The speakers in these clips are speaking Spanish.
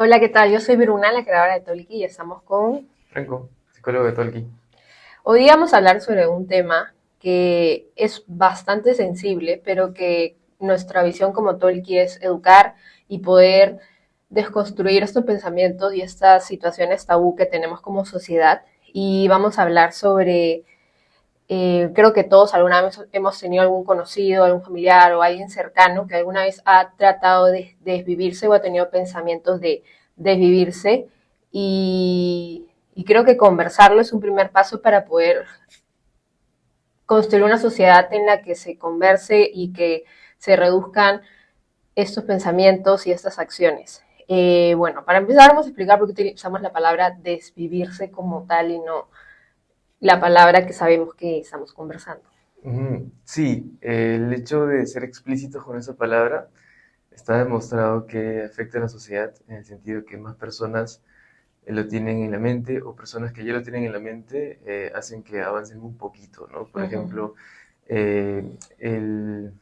Hola, ¿qué tal? Yo soy Bruna, la creadora de Tolki, y estamos con... Franco, psicólogo de Tolki. Hoy día vamos a hablar sobre un tema que es bastante sensible, pero que nuestra visión como Tolki es educar y poder desconstruir estos pensamientos y estas situaciones tabú que tenemos como sociedad. Y vamos a hablar sobre, creo que todos alguna vez hemos tenido algún conocido, algún familiar o alguien cercano que alguna vez ha tratado de desvivirse o ha tenido pensamientos de desvivirse y creo que conversarlo es un primer paso para poder construir una sociedad en la que se converse y que se reduzcan estos pensamientos y estas acciones. Bueno, para empezar vamos a explicar por qué utilizamos la palabra desvivirse como tal y no la palabra que sabemos que estamos conversando. Sí, el hecho de ser explícito con esa palabra está demostrado que afecta a la sociedad en el sentido que más personas lo tienen en la mente o personas que ya lo tienen en la mente hacen que avancen un poquito, ¿no? Por Uh -huh. ejemplo, eh, el-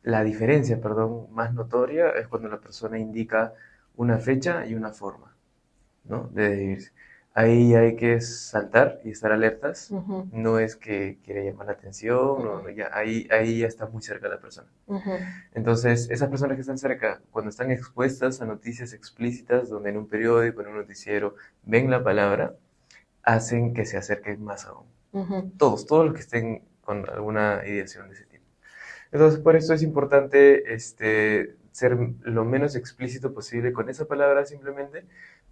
la diferencia, perdón, más notoria es cuando la persona indica una fecha y una forma, ¿no? De decidirse. Ahí hay que saltar y estar alertas. Uh -huh. No es que quiera llamar la atención, Uh no, -huh. ya, ahí ya está muy cerca la persona. Uh -huh. Entonces, esas personas que están cerca, cuando están expuestas a noticias explícitas, donde en un periódico, en un noticiero, ven la palabra, hacen que se acerquen más aún. Uh -huh. Todos los que estén con alguna ideación de ese tipo. Entonces, por eso es importante ser lo menos explícito posible con esa palabra simplemente,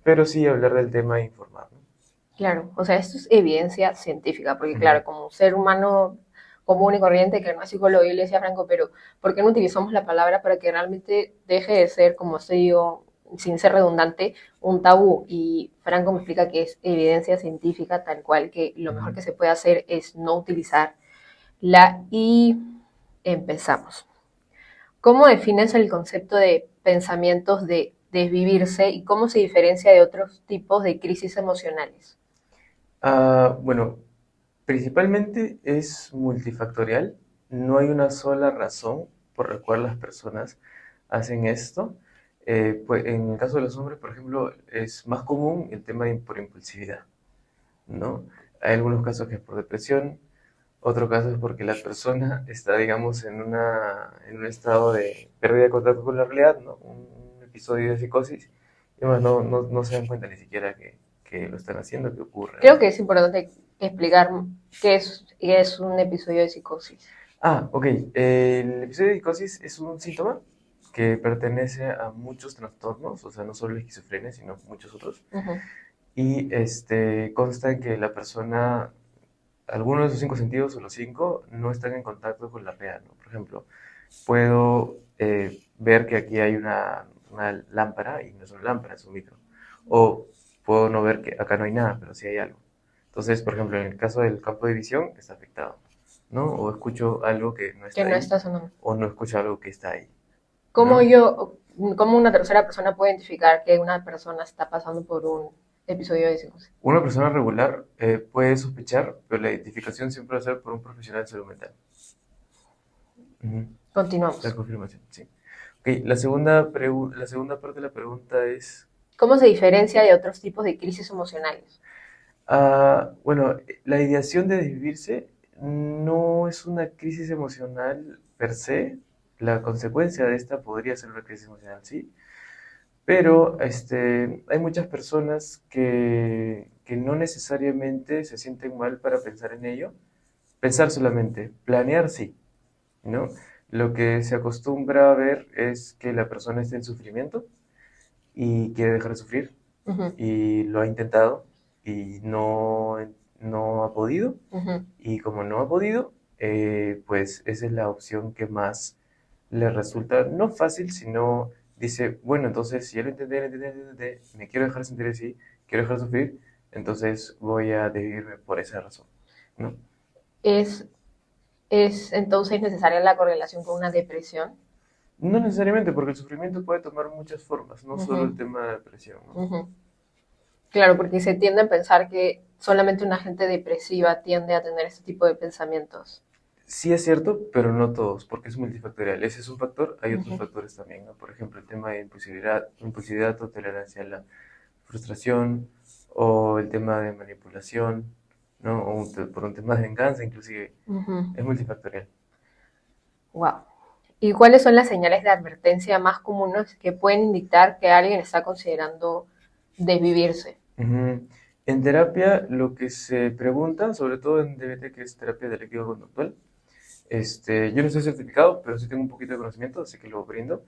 pero sí hablar del tema e informar, ¿no? Claro, o sea, esto es evidencia científica, porque Ujú. claro, como un ser humano común y corriente que no es psicólogo, yo le decía a Franco, pero ¿por qué no utilizamos la palabra para que realmente deje de ser, como se digo, sin ser redundante, un tabú? Y Franco me explica que es evidencia científica tal cual, que lo mejor Ujú. que se puede hacer es no utilizarla y empezamos. ¿Cómo defines el concepto de pensamientos de desvivirse y cómo se diferencia de otros tipos de crisis emocionales? Bueno, principalmente es multifactorial. No hay una sola razón por la cual las personas hacen esto. Pues en el caso de los hombres, por ejemplo, es más común el tema por impulsividad, ¿no? Hay algunos casos que es por depresión, otro caso es porque la persona está, digamos, en un estado de pérdida de contacto con la realidad, ¿no? Un episodio de psicosis, y además no se dan cuenta ni siquiera que lo están haciendo, que ocurre, Creo ¿no? que es importante explicar qué es un episodio de psicosis. Ok. El episodio de psicosis es un síntoma que pertenece a muchos trastornos, o sea, no solo la esquizofrenia, sino muchos otros. Uh -huh. Y consta en que la persona, algunos de sus cinco sentidos o los cinco, no están en contacto con la realidad, ¿no? Por ejemplo, puedo ver que aquí hay una lámpara y no es una lámpara, es un micro. O puedo no ver que acá no hay nada, pero sí hay algo. Entonces, por ejemplo, en el caso del campo de visión, está afectado, ¿no? O escucho algo que no Que está no ahí, está sonando. o no escucho algo que está ahí, ¿Cómo ¿no? cómo una tercera persona puede identificar que una persona está pasando por un episodio de psicosis? Una persona regular puede sospechar, pero la identificación siempre va a ser por un profesional de salud mental. Ujú. La Continuamos. confirmación, sí. Ok, la segunda parte de la pregunta es, ¿Cómo se diferencia de otros tipos de crisis emocionales? bueno, la ideación de desvivirse no es una crisis emocional per se. La consecuencia de esta podría ser una crisis emocional, sí. Pero hay muchas personas que no necesariamente se sienten mal para pensar en ello. Pensar solamente, planear sí, ¿no? Lo que se acostumbra a ver es que la persona está en sufrimiento y quiere dejar de sufrir Uh -huh. y lo ha intentado y no ha podido. Uh -huh. Y como no ha podido, pues esa es la opción que más le resulta, no fácil, sino dice, bueno, entonces si ya lo intenté, me quiero dejar sentir así, quiero dejar de sufrir, entonces voy a desvivirme por esa razón, ¿no? Es, es entonces necesaria la correlación con una depresión. No necesariamente, porque el sufrimiento puede tomar muchas formas, no Uh solo -huh. el tema de la depresión, ¿no? Uh -huh. Claro, porque se tiende a pensar que solamente una gente depresiva tiende a tener este tipo de pensamientos. Sí es cierto, pero no todos, porque es multifactorial. Ese es un factor, hay otros Ujú, factores también, ¿no? Por ejemplo, el tema de impulsividad o tolerancia a la frustración, o el tema de manipulación, ¿no? O por un tema de venganza, inclusive, ujú. es multifactorial. Wow. ¿Y cuáles son las señales de advertencia más comunes que pueden indicar que alguien está considerando desvivirse? Ujú. En terapia, lo que se pregunta, sobre todo en DBT, que es terapia dialéctica conductual, yo no estoy certificado, pero sí tengo un poquito de conocimiento, así que lo brindo.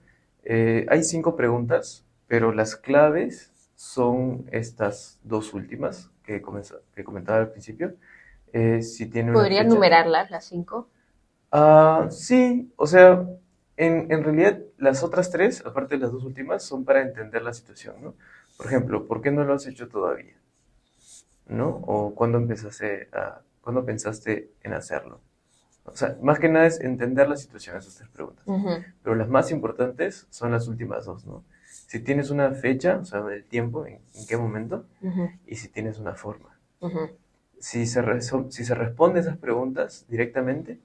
Hay 5 preguntas, pero las claves son estas dos últimas que comentaba al principio. Si tiene una ¿Podrías fecha. numerarlas, las cinco? Sí, o sea, en realidad las otras tres, aparte de las dos últimas, son para entender la situación, ¿no? Por ejemplo, ¿por qué no lo has hecho todavía? ¿No? O ¿cuándo pensaste en hacerlo? O sea, más que nada es entender la situación, esas 3 preguntas. Ujú, Pero las más importantes son las últimas dos, ¿no? Si tienes una fecha, o sea, el tiempo, en qué momento, ujú, y si tienes una forma. ujú. Si se responde esas preguntas directamente,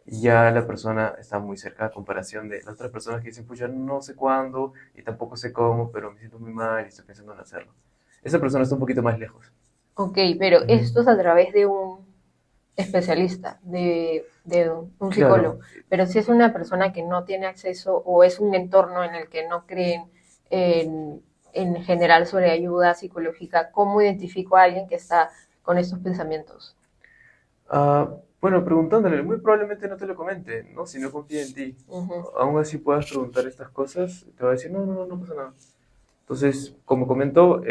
ya la persona está muy cerca a comparación de las otras personas que dicen, pues ya no sé cuándo y tampoco sé cómo, pero me siento muy mal y estoy pensando en hacerlo. Esa persona está un poquito más lejos. Ok, pero Ujú. esto es a través de un especialista, de un psicólogo. Claro, Pero si es una persona que no tiene acceso o es un entorno en el que no creen en general sobre ayuda psicológica, ¿cómo identifico a alguien que está con estos pensamientos? bueno, preguntándole, muy probablemente no te lo comente, ¿no? Si no confía en ti. Ujú, Aún así puedas preguntar estas cosas, te va a decir, no, no, no, no pasa nada. Entonces, como comentó,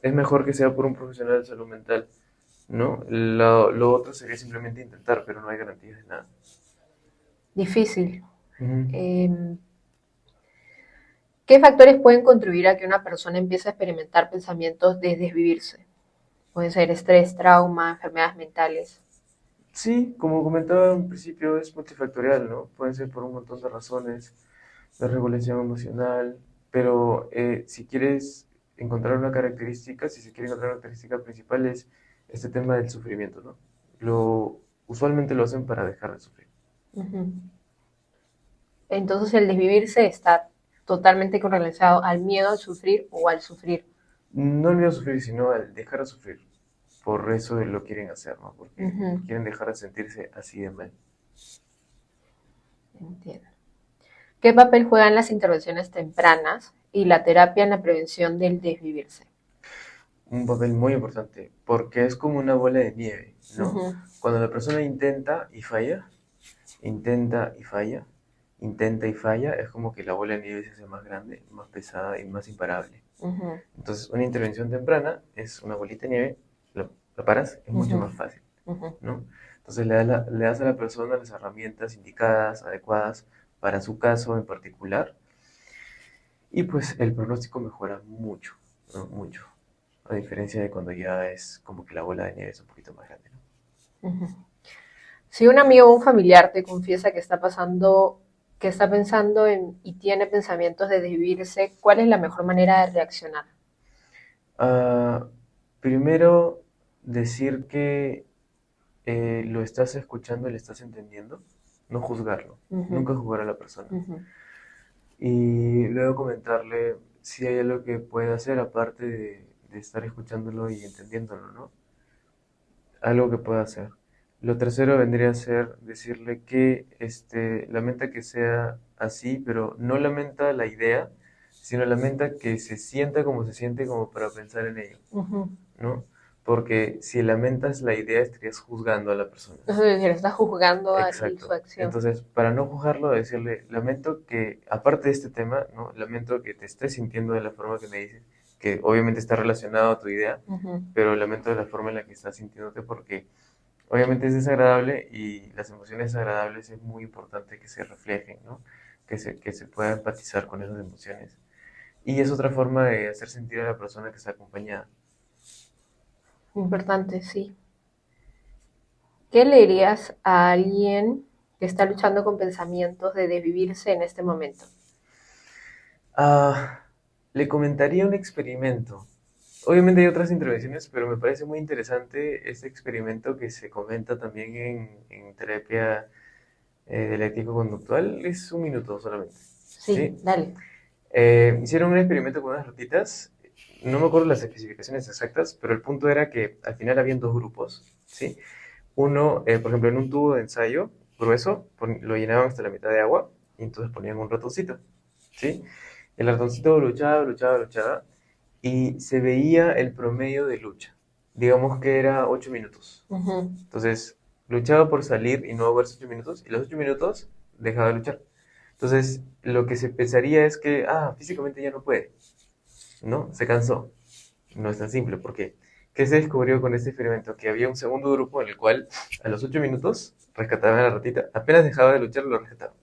es mejor que sea por un profesional de salud mental, ¿no? Lo otro sería simplemente intentar, pero no hay garantías de nada. difícil. Ujú. Eh, ¿Qué factores pueden contribuir a que una persona empiece a experimentar pensamientos de desvivirse? Pueden ser estrés, trauma, enfermedades mentales. Sí, como comentaba en un principio, es multifactorial, ¿no? Pueden ser por un montón de razones, de regulación emocional, pero si quieres encontrar una característica, si se quiere encontrar una característica principal es este tema del sufrimiento, ¿no? Usualmente lo hacen para dejar de sufrir. Ujú. Entonces el desvivirse está totalmente correlacionado al miedo al sufrir o al sufrir. No el miedo a sufrir, sino al dejar de sufrir. Por eso lo quieren hacer, ¿no? Porque Ujú, quieren dejar de sentirse así de mal. entiendo. ¿Qué papel juegan las intervenciones tempranas y la terapia en la prevención del desvivirse? Un papel muy importante, porque es como una bola de nieve, ¿no? Ujú, Cuando la persona intenta y falla, intenta y falla, es como que la bola de nieve se hace más grande, más pesada y más imparable. ujú, Entonces, una intervención temprana es una bolita de nieve, la paras, es mucho ujú, más fácil, ujú, ¿no? Entonces, le das a la persona las herramientas indicadas, adecuadas para su caso en particular, y pues el pronóstico mejora mucho, ¿no? Mucho. A diferencia de cuando ya es como que la bola de nieve es un poquito más grande, ¿no? ujú. Si un amigo o un familiar te confiesa que está pasando, que está pensando en y tiene pensamientos de desvivirse, ¿cuál es la mejor manera de reaccionar? Ah, primero, decir que lo estás escuchando y lo estás entendiendo, no juzgarlo, Ujú, nunca juzgar a la persona. ujú, Y luego comentarle si hay algo que puede hacer aparte de estar escuchándolo y entendiéndolo, ¿no? Algo que pueda hacer. Lo tercero vendría a ser decirle que lamenta que sea así, pero no lamenta la idea, sino lamenta que se sienta como se siente como para pensar en ello, ujú. ¿no? Porque si lamentas la idea estarías juzgando a la persona. Es decir, está juzgando su Exacto. acción. Entonces, para no juzgarlo, decirle, lamento que, aparte de este tema, ¿no? Lamento que te estés sintiendo de la forma que me dices, que obviamente está relacionado a tu idea, Ujú, pero lamento de la forma en la que estás sintiéndote porque obviamente es desagradable y las emociones desagradables es muy importante que se reflejen, ¿no? Que se pueda empatizar con esas emociones. Y es otra forma de hacer sentir a la persona que está acompañada. importante, sí. ¿Qué le dirías a alguien que está luchando con pensamientos de desvivirse en este momento? Ah, le comentaría un experimento. Obviamente hay otras intervenciones, pero me parece muy interesante este experimento que se comenta también en terapia dialéctico-conductual. Es un minuto solamente, Sí, ¿sí? dale. Hicieron un experimento con unas ratitas, no me acuerdo las especificaciones exactas, pero el punto era que al final habían dos grupos, ¿sí? Uno, por ejemplo, en un tubo de ensayo grueso, lo llenaban hasta la mitad de agua y entonces ponían un ratoncito, ¿sí? El ratoncito luchaba, luchaba, luchaba y se veía el promedio de lucha. Digamos que era 8 minutos. Ujú, Entonces, luchaba por salir y no ahogarse 8 minutos y los 8 minutos dejaba de luchar. Entonces, lo que se pensaría es que, físicamente ya no puede, ¿no? Se cansó. No es tan simple, porque ¿qué se descubrió con este experimento? Que había un segundo grupo en el cual a los 8 minutos rescataban a la ratita. Apenas dejaba de luchar, lo rescataban.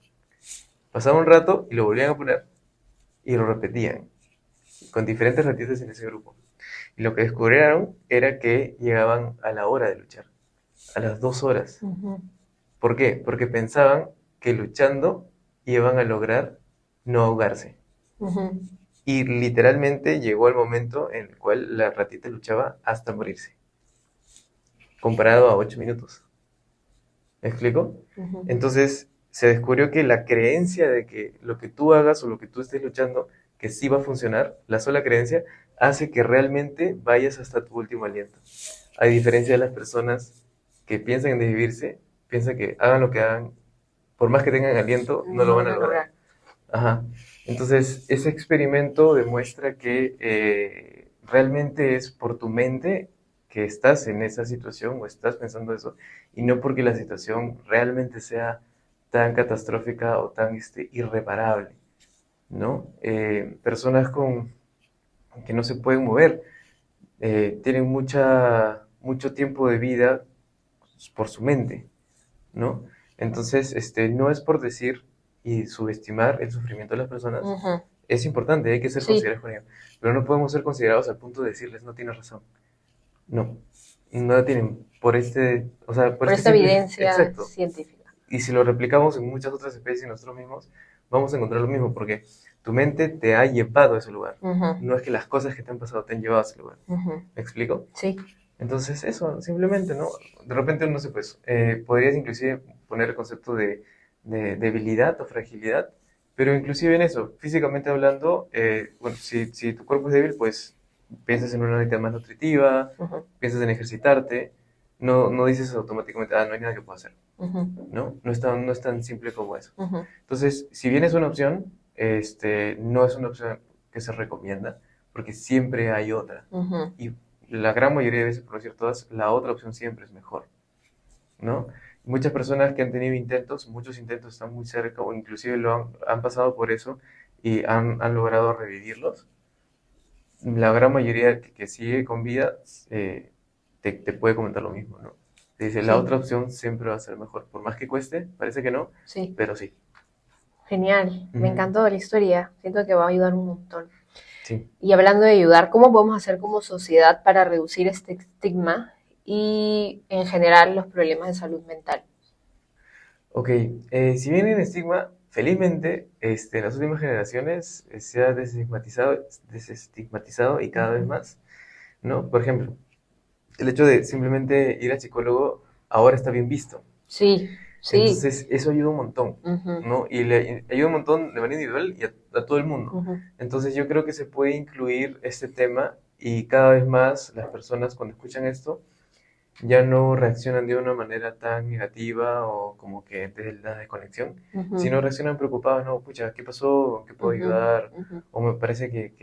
Pasaba un rato y lo volvían a poner y lo repetían, con diferentes ratitas en ese grupo. Y lo que descubrieron era que llegaban a la hora de luchar, a las 2 horas. ujú, ¿Por qué? Porque pensaban que luchando iban a lograr no ahogarse. ujú. Y literalmente llegó el momento en el cual la ratita luchaba hasta morirse, comparado a 8 minutos. ¿Me explico? Ujú, Entonces se descubrió que la creencia de que lo que tú hagas o lo que tú estés luchando, que sí va a funcionar, la sola creencia, hace que realmente vayas hasta tu último aliento. A diferencia de las personas que piensan en desvivirse, piensan que hagan lo que hagan, por más que tengan aliento, no no lo lo van van a a lograr. lograr. Ajá. Entonces, ese experimento demuestra que realmente es por tu mente que estás en esa situación o estás pensando eso, y no porque la situación realmente sea tan catastrófica o tan irreparable, ¿no? Personas que no se pueden mover, tienen mucho tiempo de vida por su mente, ¿no? Entonces, no es por decir y subestimar el sufrimiento de las personas, Ujú, es importante, hay que ser sí, considerados con ello, pero no podemos ser considerados al punto de decirles no tienes razón. No, no la tienen o sea, por por este esta simple, evidencia exacto. científica. Y si lo replicamos en muchas otras especies y nosotros mismos, vamos a encontrar lo mismo, porque tu mente te ha llevado a ese lugar. Ujú, No es que las cosas que te han pasado te han llevado a ese lugar. ujú, ¿Me explico? sí, Entonces, eso, simplemente, ¿no? De repente, no sé, pues, podrías inclusive poner el concepto de debilidad o fragilidad, pero inclusive en eso, físicamente hablando, bueno, si tu cuerpo es débil, pues piensas en una dieta más nutritiva, ujú, piensas en ejercitarte, no dices automáticamente, no hay nada que pueda hacer, ujú, ¿no? No es tan simple como eso. ujú, Entonces, si bien es una opción, no es una opción que se recomienda, porque siempre hay otra. ujú, Y la gran mayoría de veces, por no decir todas, la otra opción siempre es mejor, ¿no? Muchas personas que han tenido intentos, muchos intentos están muy cerca o inclusive han pasado por eso y han logrado revivirlos. La gran mayoría que sigue con vida te puede comentar lo mismo, ¿no? Te dice, la sí, otra opción siempre va a ser mejor, por más que cueste, parece que no, sí. pero sí. Genial, me Ujú. encantó la historia. Siento que va a ayudar un montón. Sí. Y hablando de ayudar, ¿cómo podemos hacer como sociedad para reducir este estigma y en general los problemas de salud mental? Ok, si bien el estigma, felizmente, en las últimas generaciones se ha desestigmatizado y cada vez Ujú. más, ¿no? Por ejemplo, el hecho de simplemente ir al psicólogo ahora está bien visto. Sí, sí. Entonces, eso ayuda un montón, Ujú, ¿no? Y le ayuda un montón de manera individual y a todo el mundo. ujú, Entonces, yo creo que se puede incluir este tema y cada vez más las personas cuando escuchan esto ya no reaccionan de una manera tan negativa o como que desde la desconexión, ujú, sino reaccionan preocupados, no, pucha, ¿qué pasó? ¿Qué puedo ujú, ayudar? ujú. O me parece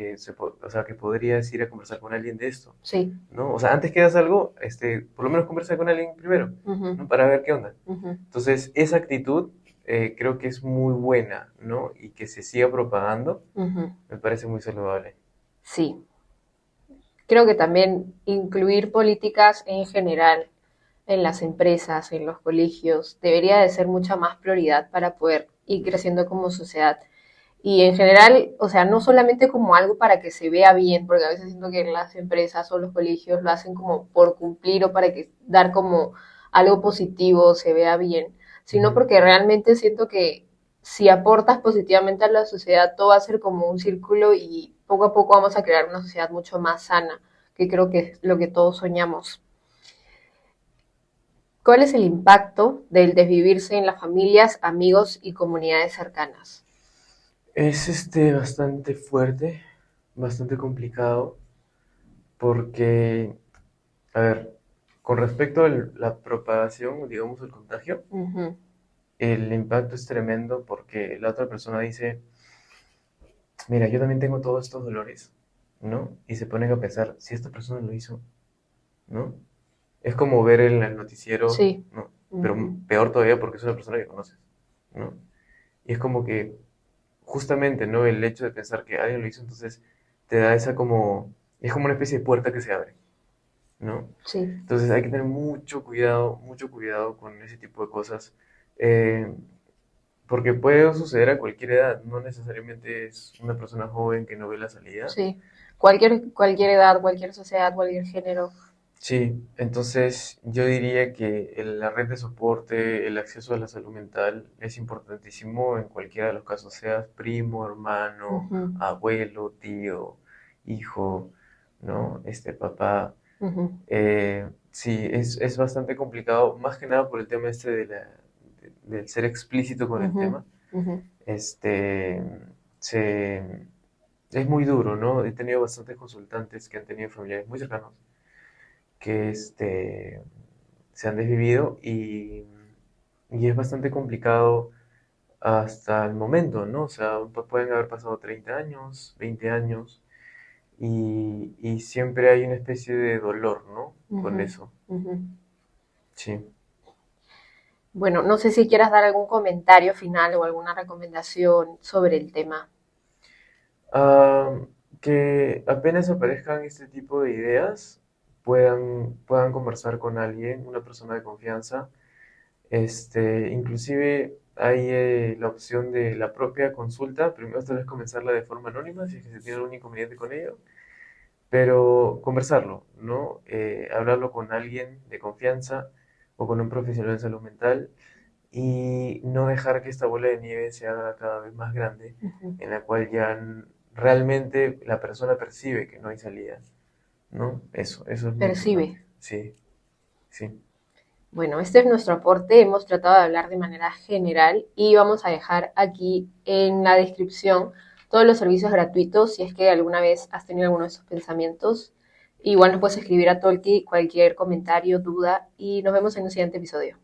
o sea, que podrías ir a conversar con alguien de esto, Sí. ¿no? O sea, antes que hagas algo, por lo menos conversa con alguien primero, Ujú, ¿no? Para ver qué onda. ujú, Entonces, esa actitud creo que es muy buena, ¿no? Y que se siga propagando, ujú. me parece muy saludable. Sí. Creo que también incluir políticas en general en las empresas, en los colegios, debería de ser mucha más prioridad para poder ir creciendo como sociedad. Y en general, o sea, no solamente como algo para que se vea bien, porque a veces siento que las empresas o los colegios lo hacen como por cumplir o para que dar como algo positivo, se vea bien, sino Ujú. porque realmente siento que si aportas positivamente a la sociedad, todo va a ser como un círculo y poco a poco vamos a crear una sociedad mucho más sana, que creo que es lo que todos soñamos. ¿Cuál es el impacto del desvivirse en las familias, amigos y comunidades cercanas? Es bastante fuerte, bastante complicado, porque, a ver, con respecto a la propagación, digamos, el contagio, Ujú. el impacto es tremendo porque la otra persona dice, mira, yo también tengo todos estos dolores, ¿no? Y se ponen a pensar, si esta persona lo hizo, ¿no? Es como ver en el noticiero, Sí. ¿no? Pero Ujú. peor todavía porque es una persona que conoces, ¿no? Y es como que justamente, ¿no? El hecho de pensar que alguien lo hizo, entonces te da esa como, es como una especie de puerta que se abre, ¿no? Sí. Entonces hay que tener mucho cuidado con ese tipo de cosas, eh, porque puede suceder a cualquier edad, no necesariamente es una persona joven que no ve la salida. Sí. Cualquier edad, cualquier sociedad, cualquier género. Sí, entonces yo diría que la red de soporte, el acceso a la salud mental es importantísimo en cualquiera de los casos, seas primo, hermano, Ujú, abuelo, tío, hijo, ¿no? Papá. ujú, Sí, es bastante complicado, más que nada por el tema del ser explícito con el ujú, tema. ujú. Este, se, es muy duro, ¿no? He tenido bastantes consultantes que han tenido familiares muy cercanos que se han desvivido y es bastante complicado hasta el momento, ¿no? O sea, pueden haber pasado 30 años, 20 años y siempre hay una especie de dolor, ¿no? Con Ujú, eso. ujú. Sí. Bueno, no sé si quieras dar algún comentario final o alguna recomendación sobre el tema. Ah, que apenas aparezcan este tipo de ideas, puedan conversar con alguien, una persona de confianza. Inclusive hay la opción de la propia consulta. Primero tal vez comenzarla de forma anónima, si es que se tiene algún inconveniente con ello, pero conversarlo, ¿no? Hablarlo con alguien de confianza o con un profesional de salud mental y no dejar que esta bola de nieve se haga cada vez más grande, Ujú. en la cual ya realmente la persona percibe que no hay salida, ¿no? Eso es muy Percibe. importante. Sí, sí. Bueno, este es nuestro aporte. Hemos tratado de hablar de manera general y vamos a dejar aquí en la descripción todos los servicios gratuitos si es que alguna vez has tenido alguno de esos pensamientos. Igual nos puedes escribir a Tolki cualquier comentario, duda y nos vemos en un siguiente episodio.